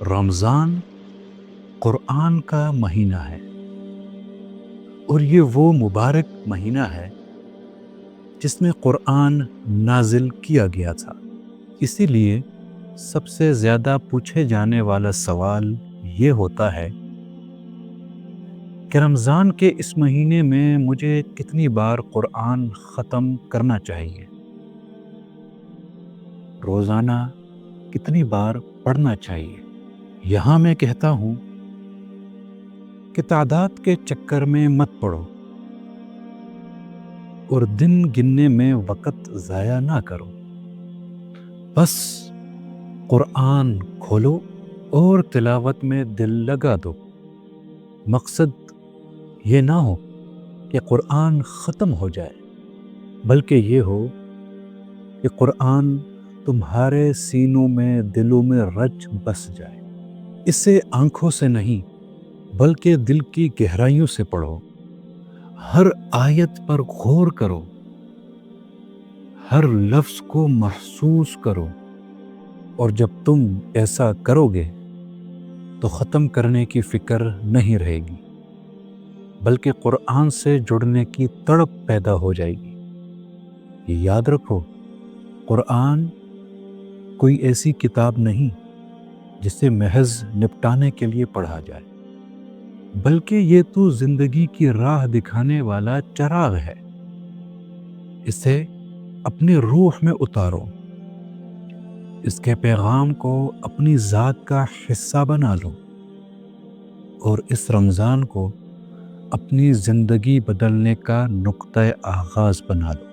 رمضان قرآن کا مہینہ ہے اور یہ وہ مبارک مہینہ ہے جس میں قرآن نازل کیا گیا تھا۔ اسی لیے سب سے زیادہ پوچھے جانے والا سوال یہ ہوتا ہے کہ رمضان کے اس مہینے میں مجھے کتنی بار قرآن ختم کرنا چاہیے، روزانہ کتنی بار پڑھنا چاہیے۔ یہاں میں کہتا ہوں کہ تعداد کے چکر میں مت پڑو اور دن گننے میں وقت ضائع نہ کرو، بس قرآن کھولو اور تلاوت میں دل لگا دو۔ مقصد یہ نہ ہو کہ قرآن ختم ہو جائے، بلکہ یہ ہو کہ قرآن تمہارے سینوں میں دلوں میں رچ بس جائے۔ اسے آنکھوں سے نہیں بلکہ دل کی گہرائیوں سے پڑھو، ہر آیت پر غور کرو، ہر لفظ کو محسوس کرو، اور جب تم ایسا کرو گے تو ختم کرنے کی فکر نہیں رہے گی، بلکہ قرآن سے جڑنے کی تڑپ پیدا ہو جائے گی۔ یہ یاد رکھو، قرآن کوئی ایسی کتاب نہیں جسے محض نپٹانے کے لیے پڑھا جائے، بلکہ یہ تو زندگی کی راہ دکھانے والا چراغ ہے۔ اسے اپنی روح میں اتارو، اس کے پیغام کو اپنی ذات کا حصہ بنا لو، اور اس رمضان کو اپنی زندگی بدلنے کا نقطۂ آغاز بنا لو۔